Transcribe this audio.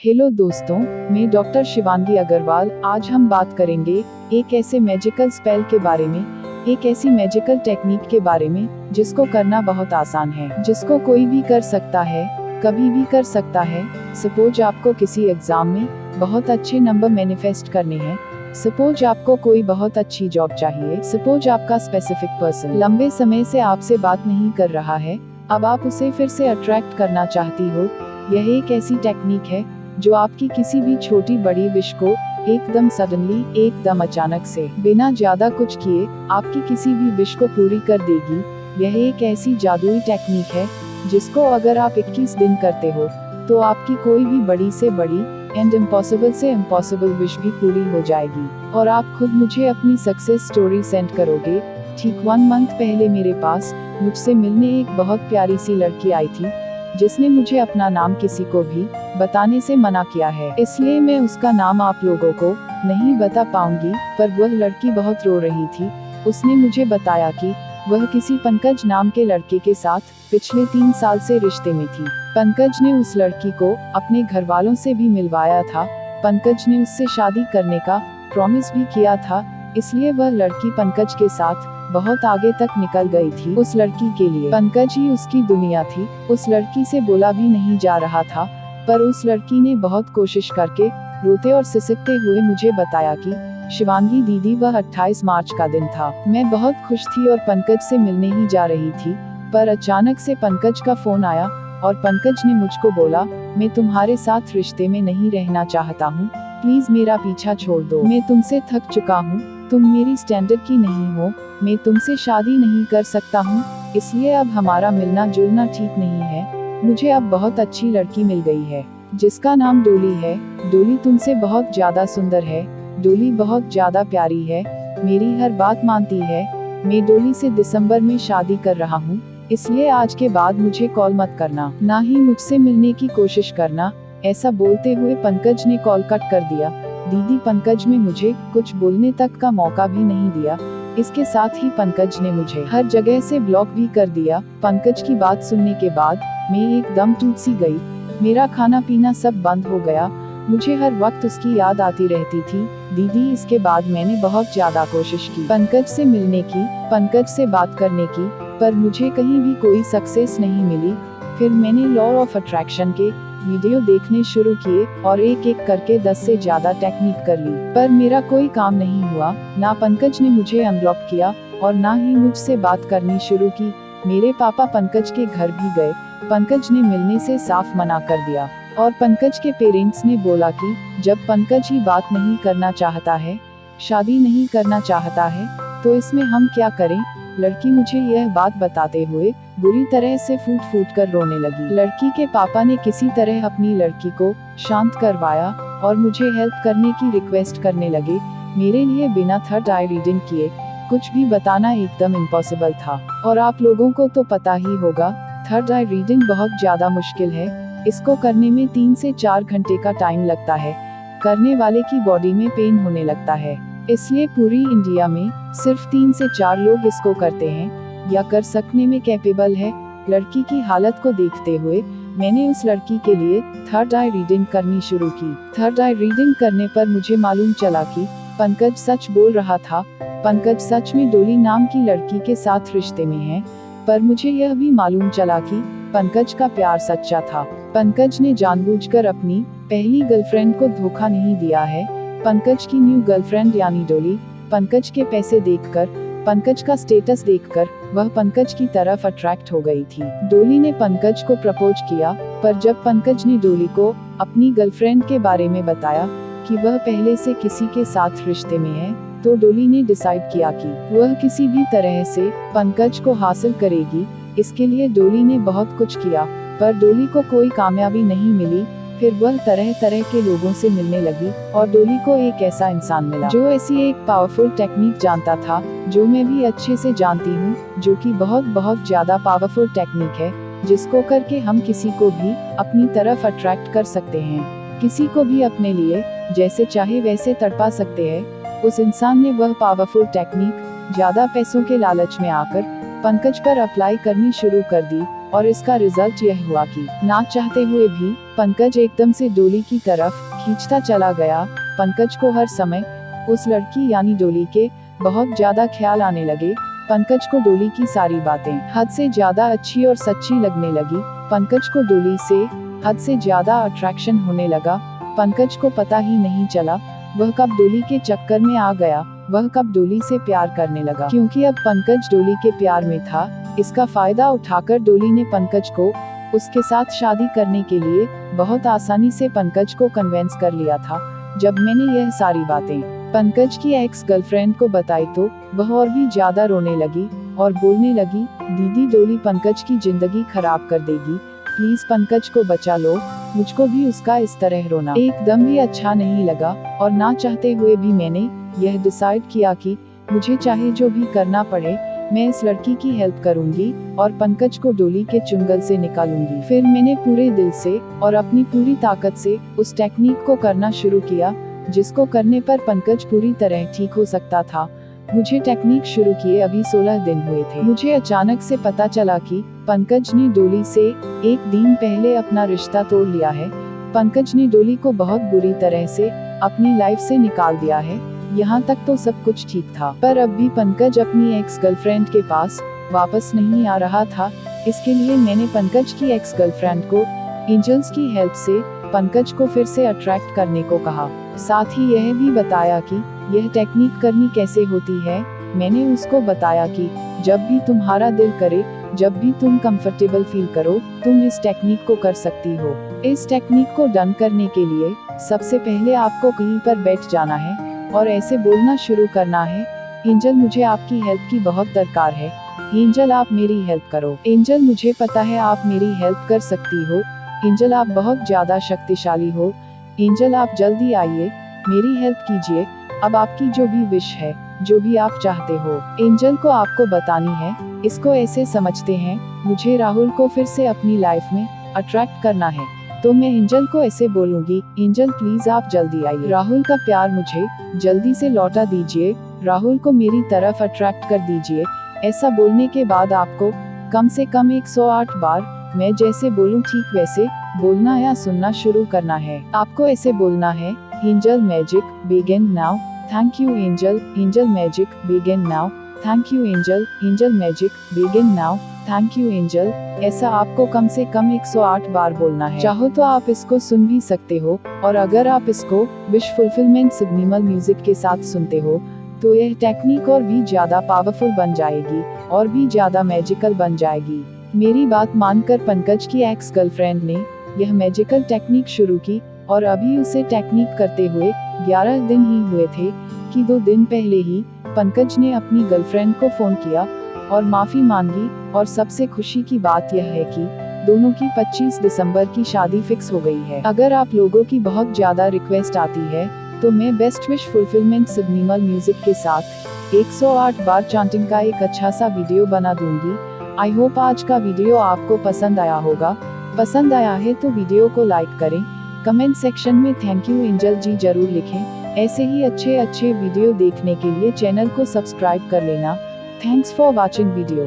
Hello दोस्तों, मैं doctor Shivangi Agarwal. आज हम बात करेंगे एक ऐसे मैजिकल स्पेल के बारे में, एक ऐसी मैजिकल टेक्निक के बारे में जिसको करना बहुत आसान है, जिसको कोई भी कर सकता है, कभी भी कर सकता है। सपोज आपको किसी एग्जाम में बहुत अच्छे नंबर मैनिफेस्ट करने हैं, सपोज आपको कोई बहुत अच्छी जॉब चाहिए, सपोज आपका स्पेसिफिक पर्सन लंबे समय से आपसे बात नहीं कर रहा है, अब आप उसे फिर से अट्रैक्ट करना चाहती हो। यह एक ऐसी टेक्निक है जो आपकी किसी भी छोटी बड़ी विश को एकदम सडनली, एकदम अचानक से, बिना ज्यादा कुछ किए आपकी किसी भी विश को पूरी कर देगी। यह एक ऐसी जादुई टेक्निक है जिसको अगर आप 21 दिन करते हो तो आपकी कोई भी बड़ी से बड़ी एंड इम्पॉसिबल से इम्पॉसिबल विश भी पूरी हो जाएगी और आप खुद मुझे अपनी सक्सेस स्टोरी सेंड करोगे। ठीक 1 मंथ पहले मेरे पास मुझसे मिलने एक बहुत प्यारी सी लड़की आई थी जिसने मुझे अपना नाम किसी को भी बताने से मना किया है, इसलिए मैं उसका नाम आप लोगों को नहीं बता पाऊंगी। पर वह लड़की बहुत रो रही थी। उसने मुझे बताया कि वह किसी पंकज नाम के लड़के के साथ पिछले 3 साल से रिश्ते में थी। पंकज ने उस लड़की को अपने घर वालों से भी मिलवाया था। पंकज ने उससे शादी करने का प्रॉमिस भी किया था, इसलिए वह लड़की पंकज के साथ बहुत आगे तक निकल गई थी। उस लड़की के लिए पंकज ही उसकी दुनिया थी। उस लड़की से बोला भी नहीं जा रहा था, पर उस लड़की ने बहुत कोशिश करके रोते और सिसकते हुए मुझे बताया कि शिवांगी दीदी, वह 28 मार्च का दिन था। मैं बहुत खुश थी और पंकज से मिलने ही जा रही थी, पर अचानक से पंकज का फोन आया और पंकज ने मुझको बोला, मैं तुम्हारे साथ रिश्ते में नहीं रहना चाहता हूँ, प्लीज मेरा पीछा छोड़ दो, मैं तुमसे थक चुका हूँ, तुम मेरी स्टैंडर्ड की नहीं हो, मैं तुमसे शादी नहीं कर सकता हूँ, इसलिए अब हमारा मिलना जुलना ठीक नहीं है। मुझे अब बहुत अच्छी लड़की मिल गई है जिसका नाम डोली है। डोली तुमसे बहुत ज्यादा सुंदर है, डोली बहुत ज्यादा प्यारी है, मेरी हर बात मानती है। मैं डोली से दिसंबर में शादी कर रहा हूँ, इसलिए आज के बाद मुझे कॉल मत करना, ना ही मुझसे मिलने की कोशिश करना। ऐसा बोलते हुए पंकज ने कॉल कट कर दिया। दीदी, पंकज ने मुझे कुछ बोलने तक का मौका भी नहीं दिया। इसके साथ ही पंकज ने मुझे हर जगह से ब्लॉक भी कर दिया। पंकज की बात सुनने के बाद मैं एकदम टूट सी गई। मेरा खाना पीना सब बंद हो गया। मुझे हर वक्त उसकी याद आती रहती थी। दीदी, इसके बाद मैंने बहुत ज्यादा कोशिश की पंकज से मिलने की, पंकज से बात करने की, पर मुझे कहीं भी कोई सक्सेस नहीं मिली। फिर मैंने लॉ ऑफ अट्रैक्शन के वीडियो देखने शुरू किए और एक एक करके 10 से ज्यादा टेक्निक कर ली, पर मेरा कोई काम नहीं हुआ। ना पंकज ने मुझे अनब्लॉक किया और ना ही मुझसे बात करनी शुरू की। मेरे पापा पंकज के घर भी गए, पंकज ने मिलने से साफ मना कर दिया और पंकज के पेरेंट्स ने बोला कि जब पंकज ही बात नहीं करना चाहता है, शादी नहीं करना चाहता है, तो इसमें हम क्या करें। लड़की मुझे यह बात बताते हुए बुरी तरह से फूट फूट कर रोने लगी। लड़की के पापा ने किसी तरह अपनी लड़की को शांत करवाया और मुझे हेल्प करने की रिक्वेस्ट करने लगे। मेरे लिए बिना थर्ड आई रीडिंग किए कुछ भी बताना एकदम इम्पॉसिबल था, और आप लोगों को तो पता ही होगा, थर्ड आई रीडिंग बहुत ज्यादा मुश्किल है। इसको करने में 3 से 4 घंटे का टाइम लगता है। करने वाले की बॉडी में पेन होने लगता है, इसलिए पूरी इंडिया में सिर्फ 3 से 4 लोग इसको करते हैं या कर सकने में कैपेबल है। लड़की की हालत को देखते हुए मैंने उस लड़की के लिए थर्ड आई रीडिंग करनी शुरू की। थर्ड आई रीडिंग करने पर मुझे मालूम चला कि पंकज सच बोल रहा था। पंकज सच में डोली नाम की लड़की के साथ रिश्ते में है, पर मुझे यह भी मालूम चला कि पंकज का प्यार सच्चा था। पंकज ने जानबूझकर अपनी पहली गर्लफ्रेंड को धोखा नहीं दिया है। पंकज की न्यू गर्लफ्रेंड यानी डोली, पंकज के पैसे देखकर, पंकज का स्टेटस देखकर वह पंकज की तरफ अट्रैक्ट हो गई थी। डोली ने पंकज को प्रपोज किया, पर जब पंकज ने डोली को अपनी गर्लफ्रेंड के बारे में बताया कि वह पहले से किसी के साथ रिश्ते में है, तो डोली ने डिसाइड किया कि वह किसी भी तरह से पंकज को हासिल करेगी। इसके लिए डोली ने बहुत कुछ किया, पर डोली को कोई कामयाबी नहीं मिली। फिर वह तरह तरह के लोगों से मिलने लगी और डोली को एक ऐसा इंसान मिला जो ऐसी एक पावरफुल टेक्निक जानता था, जो मैं भी अच्छे से जानती हूँ, जो कि बहुत ज्यादा पावरफुल टेक्निक है, जिसको करके हम किसी को भी अपनी तरफ अट्रैक्ट कर सकते हैं, किसी को भी अपने लिए जैसे चाहे वैसे तड़पा सकते हैं। उस इंसान ने वह पावरफुल टेक्निक ज्यादा पैसों के लालच में आकर पंकज पर अप्लाई करनी शुरू कर दी और इसका रिजल्ट यह हुआ कि ना चाहते हुए भी पंकज एकदम से डोली की तरफ खींचता चला गया। पंकज को हर समय उस लड़की यानी डोली के बहुत ज्यादा ख्याल आने लगे। पंकज को डोली की सारी बातें हद से ज्यादा अच्छी और सच्ची लगने लगी। पंकज को डोली से हद से ज्यादा अट्रैक्शन होने लगा। पंकज को पता ही नहीं चला वह कब डोली के चक्कर में आ गया, वह कब डोली से प्यार करने लगा। क्योंकि अब पंकज डोली के प्यार में था, इसका फायदा उठाकर डोली ने पंकज को उसके साथ शादी करने के लिए बहुत आसानी से पंकज को कन्विंस कर लिया था। जब मैंने यह सारी बातें पंकज की एक्स गर्लफ्रेंड को बताई तो वह और भी ज्यादा रोने लगी और बोलने लगी, दीदी डोली पंकज की जिंदगी खराब कर देगी, प्लीज पंकज को बचा लो। मुझको भी उसका इस तरह रोना एकदम भी अच्छा नहीं लगा और ना चाहते हुए भी मैंने यह डिसाइड किया कि मुझे चाहे जो भी करना पड़े मैं इस लड़की की हेल्प करूंगी और पंकज को डोली के चुंगल से निकालूंगी। फिर मैंने पूरे दिल से और अपनी पूरी ताकत से उस टेक्निक को करना शुरू किया जिसको करने पर पंकज पूरी तरह ठीक हो सकता था। मुझे टेक्निक शुरू किए अभी 16 दिन हुए थे। मुझे अचानक से पता चला कि पंकज ने डोली से एक दिन पहले अपना रिश्ता तोड़ लिया है। पंकज ने डोली को बहुत बुरी तरह से अपनी लाइफ से निकाल दिया है। यहाँ तक तो सब कुछ ठीक था, पर अब भी पंकज अपनी एक्स गर्लफ्रेंड के पास वापस नहीं आ रहा था। इसके लिए मैंने पंकज की एक्स गर्लफ्रेंड को एंजल्स की हेल्प से पंकज को फिर से अट्रैक्ट करने को कहा। साथ ही यह भी बताया कि यह टेक्निक करनी कैसे होती है। मैंने उसको बताया कि जब भी तुम्हारा दिल करे, जब भी तुम कंफर्टेबल फील करो, तुम इस टेक्निक को कर सकती हो। इस टेक्निक को डन करने के लिए सबसे पहले आपको कहीं पर बैठ जाना है और ऐसे बोलना शुरू करना है, एंजल मुझे आपकी हेल्प की बहुत दरकार है, एंजल आप मेरी हेल्प करो। एंजल मुझे पता है आप मेरी हेल्प कर सकती हो, एंजल आप बहुत ज्यादा शक्तिशाली हो, एंजल आप जल्दी आइए, मेरी हेल्प कीजिए। अब आपकी जो भी विश है, जो भी आप चाहते हो, एंजल को आपको बतानी है। इसको ऐसे समझते हैं, मुझे राहुल को फिर से अपनी लाइफ में अट्रैक्ट करना है, तो मैं एंजल को ऐसे बोलूंगी, एंजल प्लीज आप जल्दी आइए, राहुल का प्यार मुझे जल्दी से लौटा दीजिए, राहुल को मेरी तरफ अट्रैक्ट कर दीजिए। ऐसा बोलने के बाद आपको कम से कम 108 बार मैं जैसे बोलूं ठीक वैसे बोलना या सुनना शुरू करना है। आपको ऐसे बोलना है, angel magic begin now, thank you angel, angel magic begin now, thank you angel, angel magic begin now, thank you angel. ऐसा आपको कम से कम 108 बार बोलना है। चाहो तो आप इसको सुन भी सकते हो, और अगर आप इसको विश फुलफिलमेंट सिग्नल म्यूजिक के साथ सुनते हो तो यह टेक्निक और भी ज्यादा पावरफुल बन जाएगी और भी ज्यादा मैजिकल बन जाएगी। मेरी बात मानकर पंकज की एक्स गर्लफ्रेंड ने यह मैजिकल टेक्निक शुरू की और अभी उसे टेक्निक करते हुए 11 दिन ही हुए थे कि 2 दिन पहले ही पंकज ने अपनी गर्लफ्रेंड को फोन किया और माफी मांगी। और सबसे खुशी की बात यह है कि दोनों की 25 दिसंबर की शादी फिक्स हो गई है। अगर आप लोगों की बहुत ज्यादा रिक्वेस्ट आती है तो मैं best wish fulfilment signal music के साथ 108 बार चांटिंग का एक अच्छा सा वीडियो बना दूंगी। आई होप आज का वीडियो आपको पसंद आया होगा। पसंद आया है तो वीडियो को लाइक करें, कमेंट सेक्शन में थैंक यू एंजल जी जरूर लिखें। ऐसे ही अच्छे वीडियो देखने के लिए चैनल को सब्सक्राइब कर लेना। Thanks for watching video.